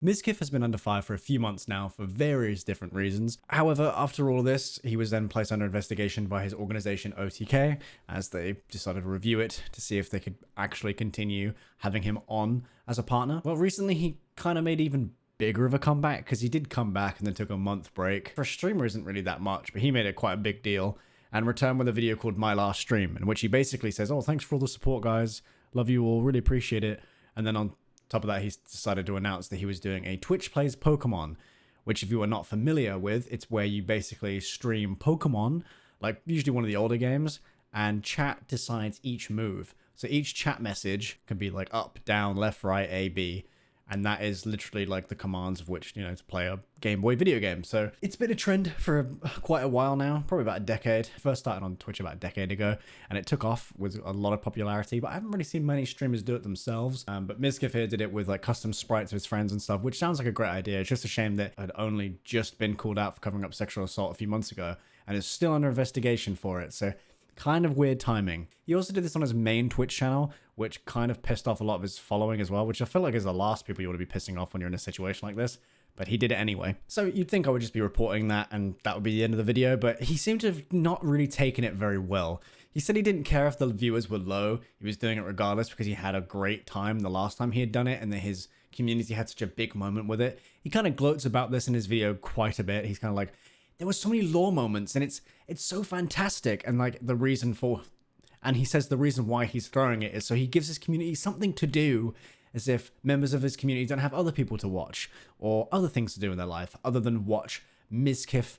Mizkif has been under fire for a few months now for various different reasons. However, after all of this, he was then placed under investigation by his organization OTK as they decided to review it to see if they could actually continue having him on as a partner. Well, recently he kind of made even bigger of a comeback because he did come back and then took a month break. For a streamer isn't really that much, but he made it quite a big deal and returned with a video called My Last Stream, in which he basically says, "Oh, thanks for all the support, guys. Love you all. Really appreciate it." And then on top of that, he's decided to announce that he was doing a Twitch Plays Pokemon, which if you are not familiar with, it's where you basically stream Pokemon, like usually one of the older games, and chat decides each move. So each chat message can be like up, down, left, right, A, B. And that is literally like the commands of which, you know, to play a Game Boy video game. So it's been a trend for quite a while now, probably about a decade. First started on Twitch about a decade ago, and it took off with a lot of popularity, but I haven't really seen many streamers do it themselves. But Mizkif here did it with like custom sprites of his friends and stuff, which sounds like a great idea. It's just a shame that it had only just been called out for covering up sexual assault a few months ago, and is still under investigation for it. So kind of weird timing. He also did this on his main Twitch channel, which kind of pissed off a lot of his following as well, which I feel like is the last people you want to be pissing off when you're in a situation like this. But he did it anyway. So you'd think I would just be reporting that and that would be the end of the video, but he seemed to have not really taken it very well. He said he didn't care if the viewers were low. He was doing it regardless because he had a great time the last time he had done it and that his community had such a big moment with it. He kind of gloats about this in his video quite a bit. He's kind of like, there was so many lore moments and it's so fantastic, and like the reason for, and he says the reason why he's throwing it is so he gives his community something to do, as if members of his community don't have other people to watch or other things to do in their life other than watch Mizkif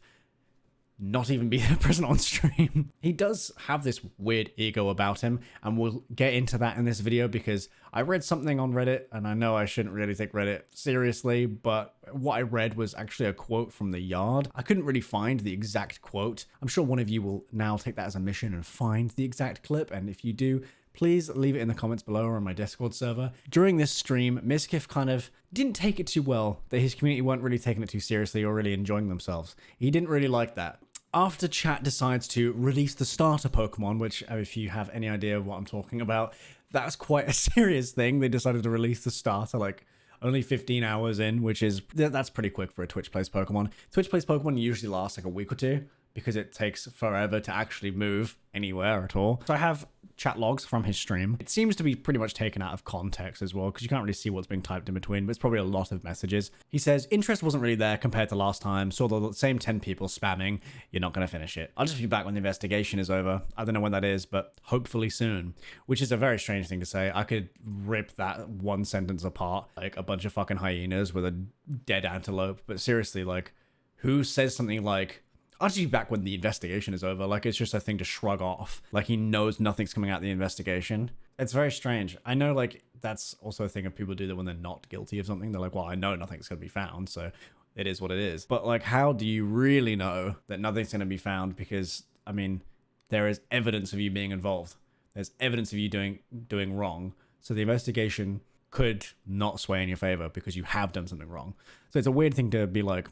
not even be present on stream. He does have this weird ego about him, and we'll get into that in this video because I read something on Reddit, and I know I shouldn't really take Reddit seriously, but what I read was actually a quote from The Yard. I couldn't really find the exact quote. I'm sure one of you will now take that as a mission and find the exact clip, and if you do, please leave it in the comments below or on my Discord server. During this stream, Mizkif kind of didn't take it too well, that his community weren't really taking it too seriously or really enjoying themselves. He didn't really like that. After chat decides to release the starter Pokemon, which if you have any idea of what I'm talking about, that's quite a serious thing. They decided to release the starter like only 15 hours in, which is, that's pretty quick for a Twitch Plays Pokemon. Twitch Plays Pokemon usually lasts like a week or two because it takes forever to actually move anywhere at all. So I have chat logs from his stream. It seems to be pretty much taken out of context as well because you can't really see what's being typed in between, but it's probably a lot of messages. He says, interest wasn't really there compared to last time. Saw the same 10 people spamming. You're not going to finish it. I'll just be back when the investigation is over. I don't know when that is, but hopefully soon, which is a very strange thing to say. I could rip that one sentence apart like a bunch of fucking hyenas with a dead antelope. But seriously, like, who says something like, I'll just be back when the investigation is over? Like, it's just a thing to shrug off. Like, he knows nothing's coming out of the investigation. It's very strange. I know, like, that's also a thing of people do that when they're not guilty of something. They're like, well, I know nothing's going to be found, so it is what it is. But, like, how do you really know that nothing's going to be found? Because, I mean, there is evidence of you being involved. There's evidence of you doing wrong. So the investigation could not sway in your favor because you have done something wrong. So it's a weird thing to be like,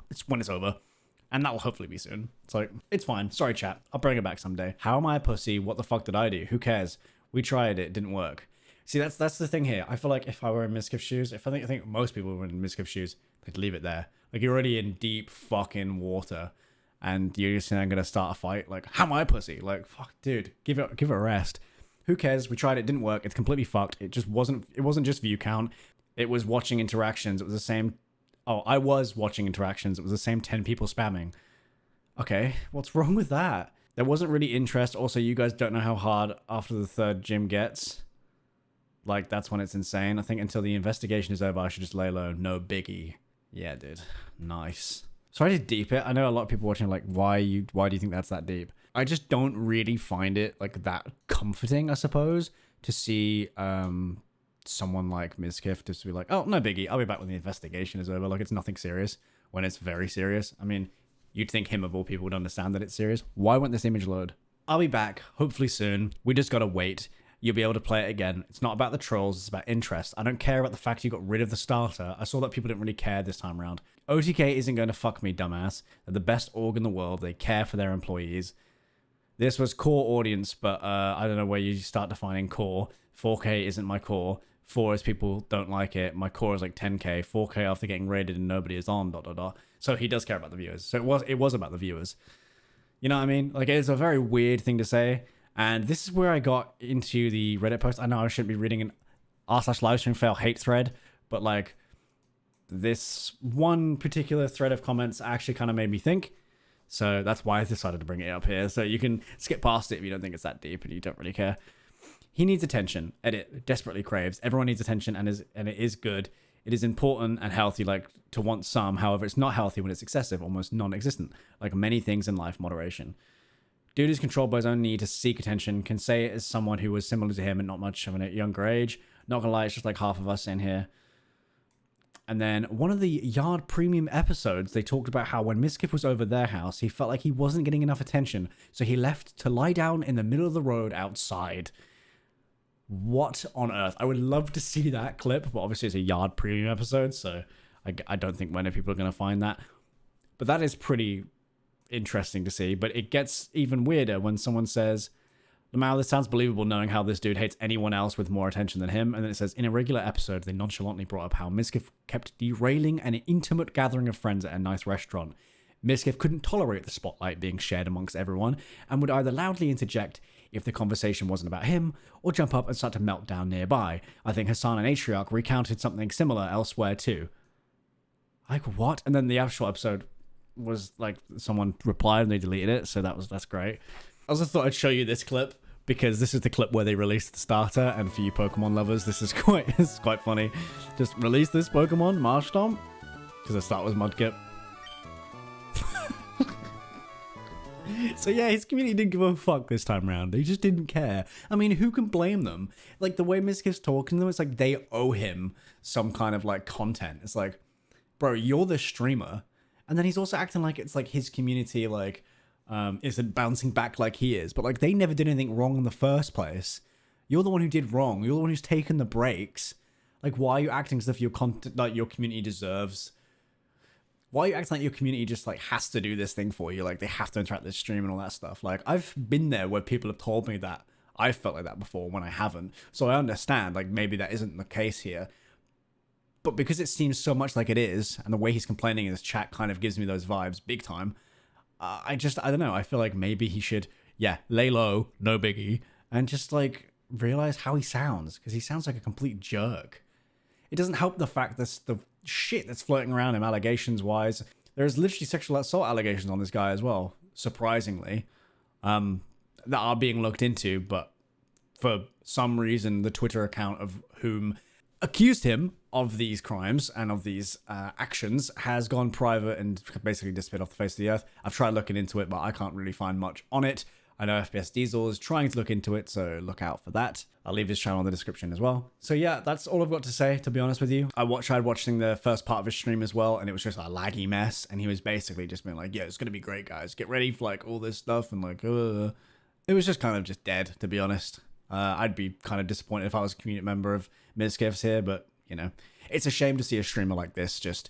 it's when it's over. And that will hopefully be soon. It's like, it's fine. Sorry, chat. I'll bring it back someday. How am I a pussy? What the fuck did I do? Who cares? We tried it. It didn't work. See, that's the thing here. I feel like if I were in Mizkif's shoes, I think most people were in Mizkif's shoes, they'd leave it there. Like, you're already in deep fucking water, and you're just now gonna start a fight. Like, how am I a pussy? Like, fuck, dude, give it a rest. Who cares? We tried it. Didn't work. It's completely fucked. It wasn't just view count. It was watching interactions. It was the same. Oh, I was watching interactions. It was the same 10 people spamming. Okay, what's wrong with that? There wasn't really interest. Also, you guys don't know how hard after the third gym gets. Like, that's when it's insane. I think until the investigation is over, I should just lay low. No biggie. Yeah, dude. Nice. Sorry to deep it. I know a lot of people watching are like, why do you think that's that deep? I just don't really find it like that comforting, I suppose, to see someone like Mizkif just be like, oh, no biggie, I'll be back when the investigation is over. Like, it's nothing serious when it's very serious. I mean, you'd think him of all people would understand that it's serious. Why won't this image load? I'll be back, hopefully soon. We just gotta wait. You'll be able to play it again. It's not about the trolls, it's about interest. I don't care about the fact you got rid of the starter. I saw that people didn't really care this time around. OTK isn't going to fuck me, dumbass. They're the best org in the world. They care for their employees. This was core audience, but I don't know where you start defining core. 4K isn't my core. 4 is people don't like it. My core is like 10k, 4k after getting raided and nobody is on, ... So he does care about the viewers. So it was about the viewers. You know what I mean? Like, it's a very weird thing to say. And this is where I got into the Reddit post. I know I shouldn't be reading an r/livestreamfail hate thread, but like this one particular thread of comments actually kind of made me think. So that's why I decided to bring it up here. So you can skip past it if you don't think it's that deep and you don't really care. He needs attention. Edit desperately craves. Everyone needs attention, and it is good. It is important and healthy, like, to want some. However, it's not healthy when it's excessive, almost non-existent. Like many things in life, moderation. Dude is controlled by his own need to seek attention. Can say it as someone who was similar to him and not much of a younger age. Not gonna lie, it's just like half of us in here. And then one of the Yard Premium episodes, they talked about how when Mizkif was over their house, he felt like he wasn't getting enough attention, so he left to lie down in the middle of the road outside. What on earth? I would love to see that clip, but obviously it's a Yard Premium episode, so I don't think many people are going to find that. But that is pretty interesting to see. But it gets even weirder when someone says, "Lamau, this sounds believable knowing how this dude hates anyone else with more attention than him." And then it says, in a regular episode, they nonchalantly brought up how Mizkif kept derailing an intimate gathering of friends at a nice restaurant. Mizkif couldn't tolerate the spotlight being shared amongst everyone and would either loudly interject if the conversation wasn't about him, or jump up and start to melt down nearby. I think Hassan and Atriarch recounted something similar elsewhere too. Like, what? And then the actual episode was like, someone replied and they deleted it, so that's great. I also thought I'd show you this clip, because this is the clip where they released the starter, and for you Pokemon lovers, this is it's quite funny. Just release this Pokemon, Marshtomp, because the start was Mudkip. So yeah, his community didn't give a fuck this time around. They just didn't care. I mean, who can blame them? Like, the way Mizkif's talking to them, it's like they owe him some kind of like content. It's like, bro, you're the streamer. And then he's also acting like it's like his community like isn't bouncing back like he is. But like, they never did anything wrong in the first place. You're the one who did wrong. You're the one who's taken the breaks. Like, why are you acting as if your content, like, your community deserves? Why are you acting like your community just like has to do this thing for you? Like, they have to interact with this stream and all that stuff. Like, I've been there where people have told me that. I've felt like that before when I haven't. So I understand, like, maybe that isn't the case here. But because it seems so much like it is, and the way he's complaining in his chat kind of gives me those vibes big time, I don't know. I feel like maybe he should, lay low, no biggie, and just like realize how he sounds, because he sounds like a complete jerk. It doesn't help the fact that the shit that's floating around him allegations wise. There's literally sexual assault allegations on this guy as well, surprisingly, that are being looked into, but for some reason the Twitter account of whom accused him of these crimes and of these actions has gone private and basically disappeared off the face of the earth. I've tried looking into it, but I can't really find much on it. I know FPS Diesel is trying to look into it, so look out for that. I'll leave his channel in the description as well. So yeah, that's all I've got to say, to be honest with you. I tried watching the first part of his stream as well, and it was just a laggy mess, and he was basically just being like, yeah, it's gonna be great, guys. Get ready for like all this stuff, and like, it was just kind of just dead, to be honest. I'd be kind of disappointed if I was a community member of Mizkif's here, but, you know, it's a shame to see a streamer like this just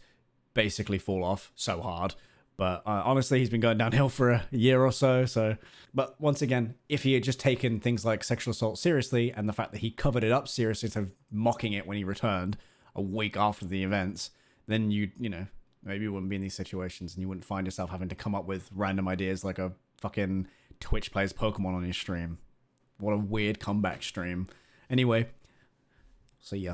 basically fall off so hard. But honestly, he's been going downhill for a year or so. But once again, if he had just taken things like sexual assault seriously, and the fact that he covered it up seriously instead of mocking it when he returned a week after the events, then you know, maybe you wouldn't be in these situations, and you wouldn't find yourself having to come up with random ideas like a fucking Twitch plays Pokemon on his stream. What a weird comeback stream. Anyway, see ya.